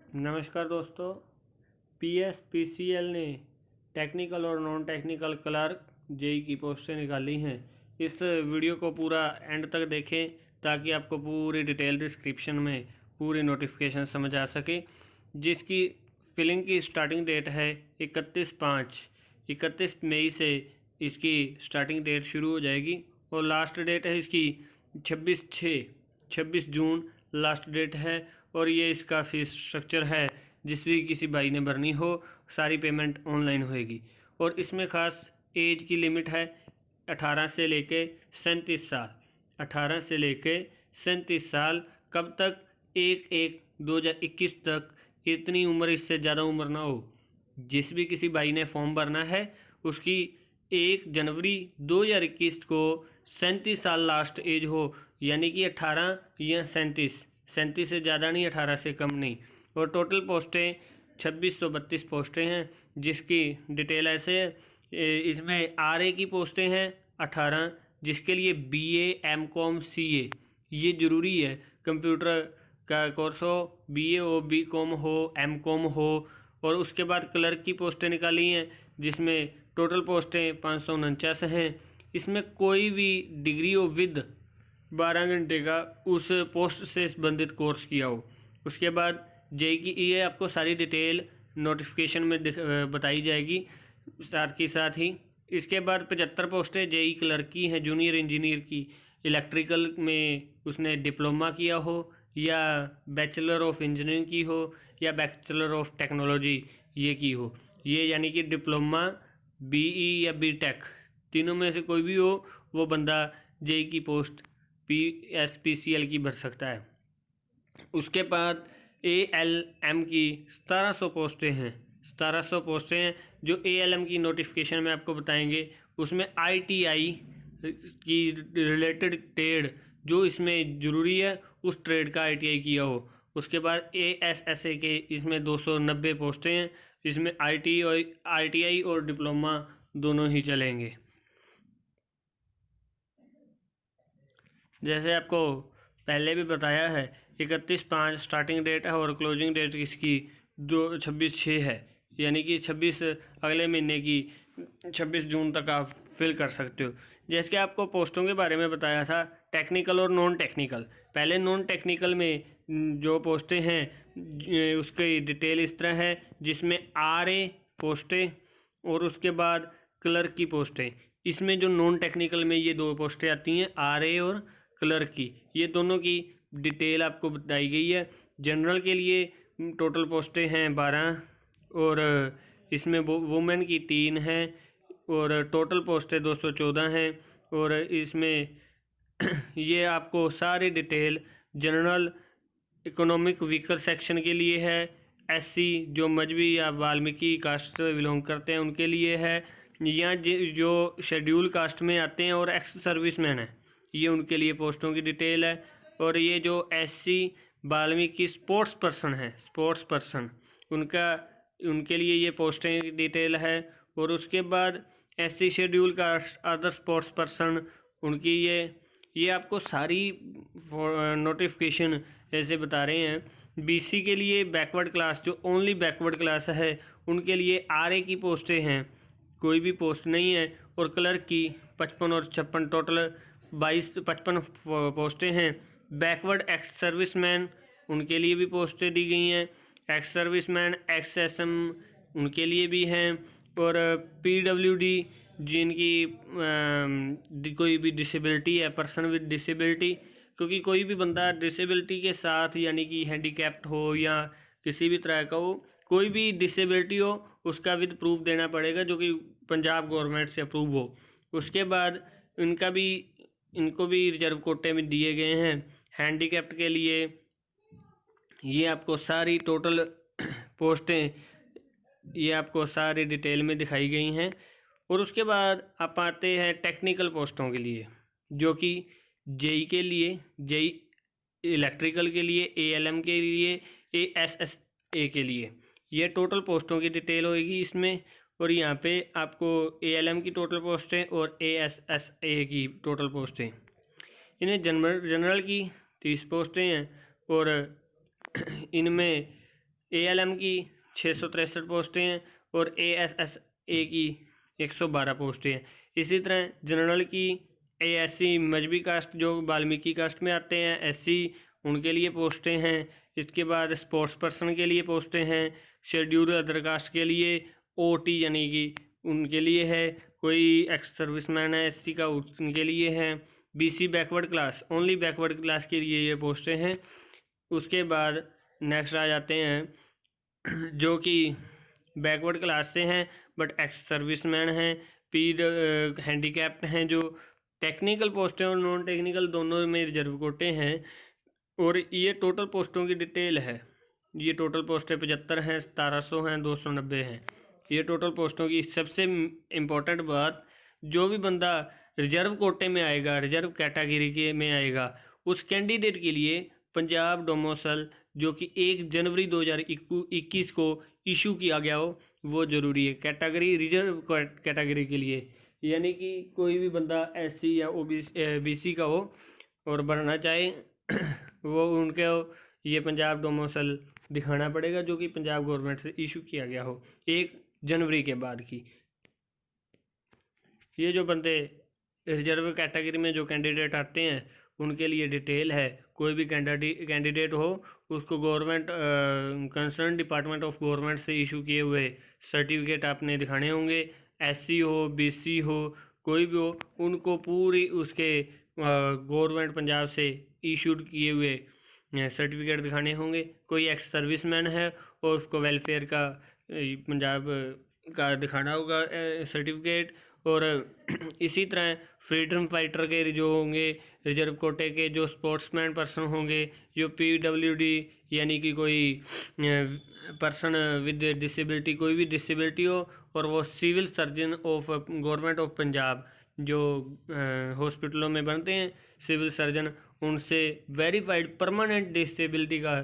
नमस्कार दोस्तों। पीएसपीसीएल ने टेक्निकल और नॉन टेक्निकल क्लर्क जेई की पोस्टें निकाली हैं। इस वीडियो को पूरा एंड तक देखें ताकि आपको पूरी डिटेल डिस्क्रिप्शन में पूरी नोटिफिकेशन समझ आ सके। जिसकी फिलिंग की स्टार्टिंग डेट है 31 मई से इसकी स्टार्टिंग डेट शुरू हो जाएगी और लास्ट डेट है इसकी 26 जून लास्ट डेट है। और ये इसका फीस स्ट्रक्चर है, जिस भी किसी भाई ने भरनी हो सारी पेमेंट ऑनलाइन होएगी। और इसमें ख़ास एज की लिमिट है 18 से लेके 37 साल। 18 से लेके 37 साल कब तक? 1/1/2021 तक। इतनी उम्र, इससे ज़्यादा उम्र ना हो। जिस भी किसी भाई ने फॉर्म भरना है उसकी 1 जनवरी 2021 को 37 साल लास्ट एज हो, यानी कि 18 या 37 से ज़्यादा नहीं, 18 से कम नहीं। और टोटल पोस्टें 2632 पोस्टें हैं, जिसकी डिटेल ऐसे है। इसमें आरए की पोस्टें हैं 18, जिसके लिए बीए एमकॉम सीए ये ज़रूरी है। कंप्यूटर का कोर्स हो, बीए हो, बीकॉम हो, एमकॉम हो। और उसके बाद क्लर्क की पोस्टें निकाली हैं, जिसमें टोटल पोस्टें 549 हैं। इसमें कोई भी डिग्री हो विद 12 घंटे का उस पोस्ट से संबंधित कोर्स किया हो। उसके बाद जेई की ये आपको सारी डिटेल नोटिफिकेशन में बताई जाएगी। साथ ही इसके बाद 75 पोस्टें जेई क्लर्क की हैं, जूनियर इंजीनियर की। इलेक्ट्रिकल में उसने डिप्लोमा किया हो या बैचलर ऑफ इंजीनियरिंग की हो या बैचलर ऑफ टेक्नोलॉजी ये की हो। ये यानी कि डिप्लोमा, बीई या बीटेक तीनों में से कोई भी हो वो बंदा जेई की पोस्ट पीएसपीसीएल की भर सकता है। उसके बाद एएलएम की 1700 पोस्टें हैं। 1700 पोस्टें हैं जो एएलएम की नोटिफिकेशन में आपको बताएंगे। उसमें आईटीआई की रिलेटेड ट्रेड जो इसमें ज़रूरी है उस ट्रेड का आईटीआई किया हो। उसके बाद एएसएसए के इसमें 290 पोस्टें हैं। इसमें आईटीआई और डिप्लोमा दोनों ही चलेंगे। जैसे आपको पहले भी बताया है 31/5 स्टार्टिंग डेट है और क्लोजिंग डेट इसकी 26/6 है, यानी कि 26 अगले महीने की 26 जून तक आप फिल कर सकते हो। जैसे कि आपको पोस्टों के बारे में बताया था टेक्निकल और नॉन टेक्निकल। पहले नॉन टेक्निकल में जो पोस्टें हैं उसकी डिटेल इस तरह है, जिसमें आरए पोस्टें और उसके बाद क्लर्क की पोस्टें। इसमें जो नॉन टेक्निकल में ये 2 पोस्टें आती हैं, आरए और क्लर्क की, ये दोनों की डिटेल आपको बताई गई है। जनरल के लिए टोटल पोस्टें हैं 12 और इसमें वुमेन की 3 हैं और टोटल पोस्टें 214 हैं। और इसमें ये आपको सारी detail general economic weaker section के लिए है, एससी जो मजहबी या वाल्मीकि कास्ट से बिलोंग करते हैं उनके लिए है, या जो शेड्यूल कास्ट में आते हैं और एक्स सर्विसमैन है ये उनके लिए पोस्टों की डिटेल है। और ये जो एससी वाल्मीकि स्पोर्ट्स पर्सन उनके लिए ये पोस्टें की डिटेल है। और उसके बाद SC schedule caste other sports person उनकी ये आपको सारी नोटिफिकेशन ऐसे बता रहे हैं। बीसी के लिए बैकवर्ड क्लास जो ओनली बैकवर्ड क्लास है उनके लिए आरए की पोस्टें हैं, कोई भी पोस्ट नहीं है। और क्लर्क की 55 और 56 टोटल 55 पोस्टें हैं। बैकवर्ड एक्स सर्विसमैन उनके लिए भी पोस्टें दी गई हैं। एक्स सर्विसमैन एक्सएसएम उनके लिए भी हैं। और पीडब्ल्यूडी जिनकी कोई भी डिसेबिलिटी है, पर्सन विद डिसेबिलिटी, क्योंकि कोई भी बंदा डिसेबिलिटी के साथ यानी कि हैंडीकैप्ड हो या किसी भी तरह का हो, कोई भी डिसेबिलिटी हो उसका विद प्रूफ देना पड़ेगा जो कि पंजाब गवर्नमेंट से अप्रूव हो। उसके बाद इनको भी रिजर्व कोटे में दिए गए हैं। हैंडीकैप्ड के लिए ये आपको सारी टोटल पोस्टें ये आपको सारी डिटेल में दिखाई गई हैं। और उसके बाद आप आते हैं टेक्निकल पोस्टों के लिए, जो कि जेई के लिए, जेई इलेक्ट्रिकल के लिए, एएलएम के लिए, एएसएसए के लिए। ये टोटल पोस्टों की डिटेल होगी इसमें। और यहाँ पे आपको एएलएम की टोटल पोस्टें और एएसएसए की टोटल पोस्टें। इन्हें जनरल की 30 पोस्टें हैं और इनमें ALM की 663 पोस्टें हैं और ASSA की 112 पोस्टें हैं। इसी तरह जनरल की ASC मजहबी कास्ट जो वाल्मीकि कास्ट में आते हैं, SC उनके लिए पोस्टें हैं। इसके बाद स्पोर्ट्स पर्सन के लिए पोस्टें हैं। शेड्यूल्ड अदर कास्ट के लिए OT यानी कि उनके लिए है। कोई एक्स सर्विसमैन है SC का, उनके लिए है। BC backward class, only backward class के लिए ये पोस्टें हैं। उसके बाद नेक्स्ट आ जाते हैं जो कि बैकवर्ड क्लास से हैं बट एक्स सर्विसमैन हैं, हैंडीकैप्ड हैं। जो टेक्निकल पोस्टें और नॉन टेक्निकल दोनों में रिजर्व कोटे हैं। और ये टोटल पोस्टों की डिटेल है। ये टोटल पोस्टें 75 हैं, 1700 हैं, 290 हैं। ये टोटल पोस्टों की सबसे इम्पोर्टेंट बात, जो भी बंदा रिजर्व कोटे में आएगा, रिजर्व कैटेगरी के में आएगा, उस कैंडिडेट के लिए पंजाब डोमिसाइल जो कि 1 जनवरी 2021 को इशू किया गया हो वो ज़रूरी है कैटेगरी, रिजर्व कैटेगरी के लिए। यानी कि कोई भी बंदा SC या BC का हो और बनना चाहे वो उनके ये पंजाब डोमिसाइल दिखाना पड़ेगा जो कि पंजाब गवर्नमेंट से इशू किया गया हो 1 जनवरी के बाद की। ये जो बंदे रिजर्व कैटेगरी में जो कैंडिडेट आते हैं उनके लिए डिटेल है। कोई भी कैंडिडेट हो उसको government concern department of government से इशू किए हुए सर्टिफिकेट आपने दिखाने होंगे। SC हो, BC हो, कोई भी हो, उनको पूरी उसके गवर्नमेंट पंजाब से इशूड किए हुए सर्टिफिकेट दिखाने होंगे। कोई एक्स सर्विसमैन है और उसको वेलफेयर का पंजाब का दिखाना होगा सर्टिफिकेट। और इसी तरह फ्रीडम फाइटर के जो होंगे रिजर्व कोटे के, जो स्पोर्ट्समैन पर्सन होंगे, जो PWD यानी कि कोई पर्सन विद डिसेबिलिटी, कोई भी डिसेबिलिटी हो, और वो civil surgeon of government of Punjab जो हॉस्पिटलों में बनते हैं सिविल सर्जन, उनसे वेरीफाइड परमानेंट डिसेबिलिटी का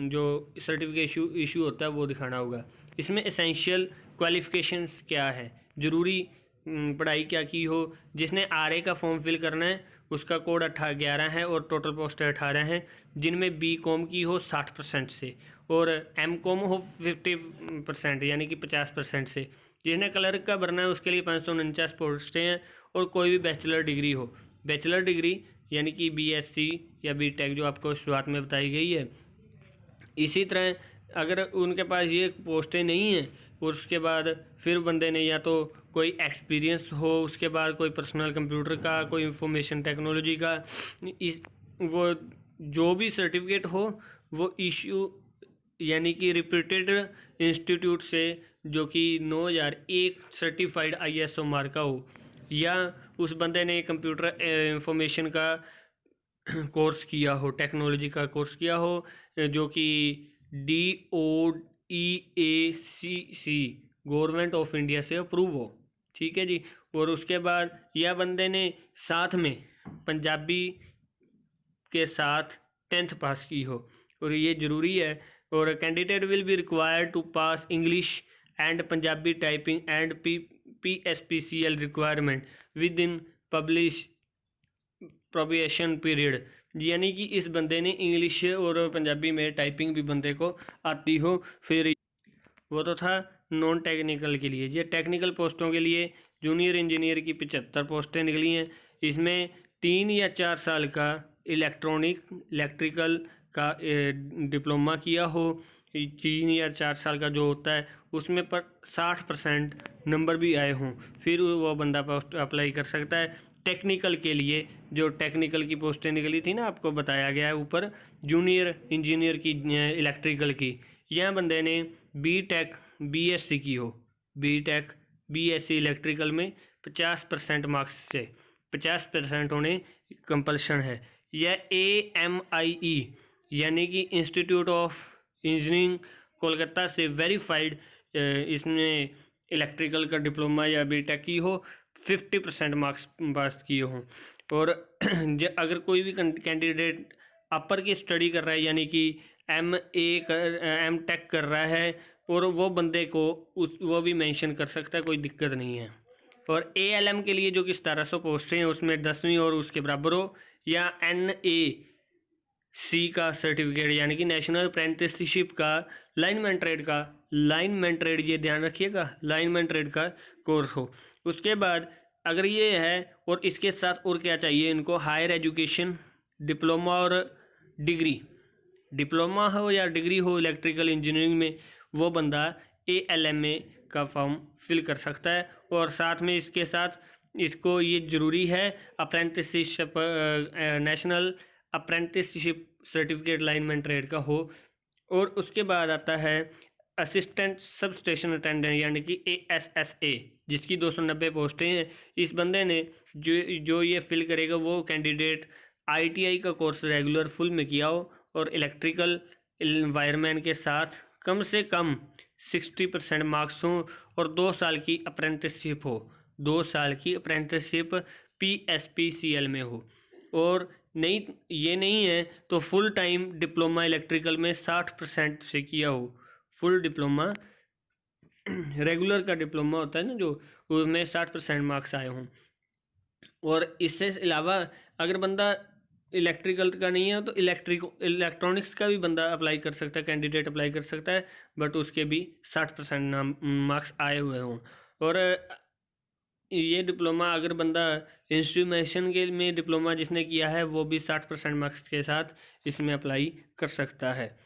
जो सर्टिफिकेट इशू होता है वो दिखाना होगा। इसमें एसेंशियल क्वालिफ़िकेशंस क्या है, ज़रूरी पढ़ाई क्या की हो। जिसने RA का फॉर्म फिल करना है उसका कोड 11 है और टोटल पोस्टें 18 हैं, जिनमें BCom की हो 60% से और MCom हो 50% यानी कि 50% से। जिसने क्लर्क का भरना है उसके लिए 549 पोस्टें हैं। और कोई भी बैचलर डिग्री हो, बैचलर डिग्री यानी कि BSc या BTech जो आपको शुरुआत में बताई गई है। इसी तरह अगर उनके पास ये पोस्टें नहीं हैं उसके बाद फिर बंदे ने या तो कोई एक्सपीरियंस हो, उसके बाद कोई पर्सनल कंप्यूटर का, कोई इंफॉर्मेशन टेक्नोलॉजी का, इस वो जो भी सर्टिफिकेट हो वो इशू यानी कि रिप्यूटेड इंस्टीट्यूट से जो कि 9001 सर्टिफाइड ISO मार्क का हो, या उस बंदे ने कंप्यूटर इंफॉर्मेशन का कोर्स किया हो, टेक्नोलॉजी का कोर्स किया हो जो कि DOEACC गवर्नमेंट ऑफ इंडिया से अप्रूव हो। ठीक है जी। और उसके बाद यह बंदे ने साथ में पंजाबी के साथ 10th पास की हो और ये ज़रूरी है। और candidate will be required to pass English and Punjabi typing and PSPCL requirement within publish probation period. यानी कि इस बंदे ने इंग्लिश और पंजाबी में टाइपिंग भी बंदे को आती हो। फिर वो तो था नॉन टेक्निकल के लिए। ये टेक्निकल पोस्टों के लिए जूनियर इंजीनियर की 75 पोस्टें निकली हैं। इसमें 3 या 4 साल का इलेक्ट्रिकल का डिप्लोमा किया हो, 3 या 4 साल का जो होता है उसमें पर 60% नंबर भी आए हों, फिर वो बंदा पोस्ट अप्लाई कर सकता है। टेक्निकल के लिए जो टेक्निकल की पोस्टें निकली थी ना, आपको बताया गया है ऊपर, जूनियर इंजीनियर की इलेक्ट्रिकल की, यह बंदे ने BTech BSc की हो, BTech BSc इलेक्ट्रिकल में 50% मार्क्स से 50% होने कंपल्शन है। यह AMIE यानी कि इंस्टीट्यूट ऑफ इंजीनियरिंग कोलकाता से वेरीफाइड इसमें इलेक्ट्रिकल का डिप्लोमा या BTech की हो, 50% मार्क्स पास किए हों। और अगर कोई भी कैंडिडेट अपर की स्टडी कर रहा है यानी कि MTech कर रहा है और वो बंदे को वो भी मेंशन कर सकता है, कोई दिक्कत नहीं है। और ALM के लिए जो कि 1700 पोस्टें हैं उसमें 10वीं और उसके बराबर हो, या NA सी का सर्टिफिकेट यानी कि नेशनल अप्रेंटिसशिप का लाइनमैन ट्रेड ये ध्यान रखिएगा, लाइनमैन ट्रेड का कोर्स हो। उसके बाद अगर ये है और इसके साथ और क्या चाहिए इनको, हायर एजुकेशन डिप्लोमा और डिग्री, डिप्लोमा हो या डिग्री हो इलेक्ट्रिकल इंजीनियरिंग में, वो बंदा ALMA का फॉर्म फिल कर सकता है। और साथ में इसके साथ इसको ये ज़रूरी है apprenticeship national apprenticeship certificate lineman trade का हो। और उसके बाद आता है असिस्टेंट सब स्टेशन अटेंडेंट यानी कि ASSA, जिसकी 290 पोस्टें हैं। इस बंदे ने जो ये फिल करेगा वो कैंडिडेट ITI का कोर्स रेगुलर फुल में किया हो और इलेक्ट्रिकल वायरमैन के साथ कम से कम 60% मार्क्स हों और 2 साल की अप्रेंटिसशिप हो, 2 साल की अप्रेंटिसशिप PSPCL में हो। और ये नहीं है तो फुल टाइम डिप्लोमा इलेक्ट्रिकल में 60% से किया हो, फुल डिप्लोमा रेगुलर का डिप्लोमा होता है ना जो, उसमें 60% मार्क्स आए हों। और इससे अलावा अगर बंदा इलेक्ट्रिकल का नहीं है तो इलेक्ट्रॉनिक्स का भी बंदा अप्लाई कर सकता है, कैंडिडेट अप्लाई कर सकता है, बट उसके भी 60% मार्क्स आए हुए हों। और ये डिप्लोमा अगर बंदा इंस्ट्रूमेंटेशन के में डिप्लोमा जिसने किया है वो भी 60% मार्क्स के साथ इसमें अप्लाई कर सकता है।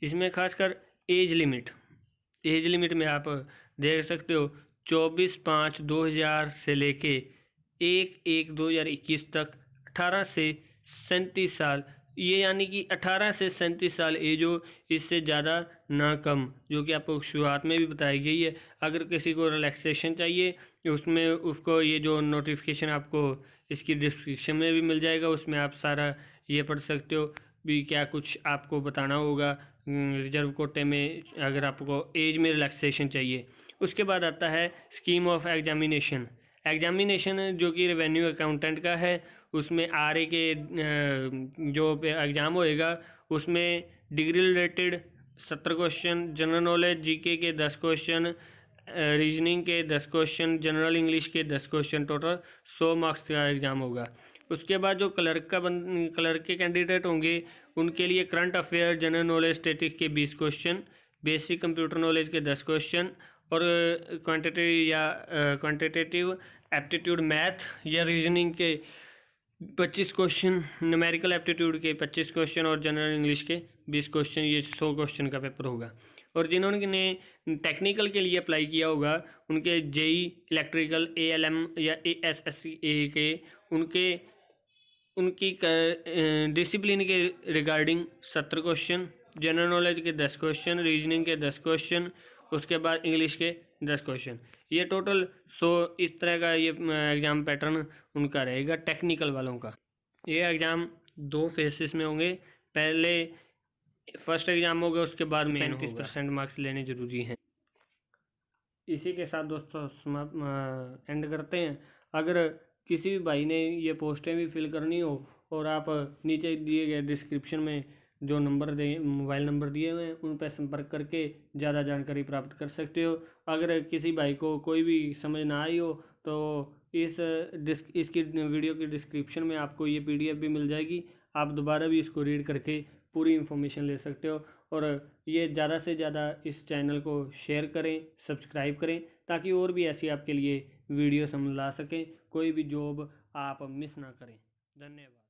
इसमें खासकर एज लिमिट में आप देख सकते हो 24/5/2000 से लेके 1/1/2021 तक 18 से 37 साल, ये यानी कि 18 से 37 साल एज हो, इससे ज़्यादा ना कम, जो कि आपको शुरुआत में भी बताई गई है। अगर किसी को रिलैक्सेशन चाहिए उसमें उसको ये जो नोटिफिकेशन आपको इसकी डिस्क्रिप्शन में भी मिल जाएगा, उसमें आप सारा ये पढ़ सकते हो भी क्या कुछ आपको बताना होगा रिजर्व कोटे में अगर आपको एज में रिलैक्सेशन चाहिए। उसके बाद आता है स्कीम ऑफ एग्जामिनेशन जो कि रेवेन्यू अकाउंटेंट का है। उसमें RA के जो एग्ज़ाम होएगा उसमें degree related 70 question, general knowledge GK के 10 क्वेश्चन, रीजनिंग के 10 क्वेश्चन, जनरल इंग्लिश के 10 क्वेश्चन, टोटल 100 मार्क्स का एग्ज़ाम होगा। उसके बाद जो क्लर्क के कैंडिडेट होंगे उनके लिए current affair, general knowledge, static के 20 क्वेश्चन, बेसिक कंप्यूटर नॉलेज के 10 क्वेश्चन और क्वांटिटेटिव एप्टीट्यूड मैथ या रीजनिंग के 25 क्वेश्चन, न्यूमेरिकल एप्टीट्यूड के 25 क्वेश्चन और जनरल इंग्लिश के 20 क्वेश्चन, ये 100 क्वेश्चन का पेपर होगा। और जिन्होंने टेक्निकल के लिए अप्लाई किया होगा उनके JEE इलेक्ट्रिकल ALM या ASSA के उनकी डिसिप्लिन के रिगार्डिंग 70 क्वेश्चन, जनरल नॉलेज के 10 क्वेश्चन, रीजनिंग के 10 क्वेश्चन, उसके बाद इंग्लिश के 10 क्वेश्चन, ये टोटल 100 इस तरह का ये एग्ज़ाम पैटर्न उनका रहेगा टेक्निकल वालों का। ये एग्ज़ाम 2 फेसेस में होंगे, पहले फर्स्ट एग्ज़ाम होगा उसके बाद में 35% मार्क्स लेने ज़रूरी हैं। इसी के साथ दोस्तों समाप्त एंड करते हैं। अगर किसी भी भाई ने ये पोस्टें भी फिल करनी हो और आप नीचे दिए गए डिस्क्रिप्शन में जो मोबाइल नंबर दिए हुए हैं उन पर संपर्क करके ज़्यादा जानकारी प्राप्त कर सकते हो। अगर किसी भाई को कोई भी समझ ना आई हो तो इसकी वीडियो की डिस्क्रिप्शन में आपको ये PDF भी मिल जाएगी, आप दोबारा भी इसको रीड करके पूरी इन्फॉर्मेशन ले सकते हो। और ये ज़्यादा से ज़्यादा इस चैनल को शेयर करें, सब्सक्राइब करें, ताकि और भी ऐसी आपके लिए वीडियोस हम ला सकें, कोई भी जॉब आप मिस ना करें। धन्यवाद।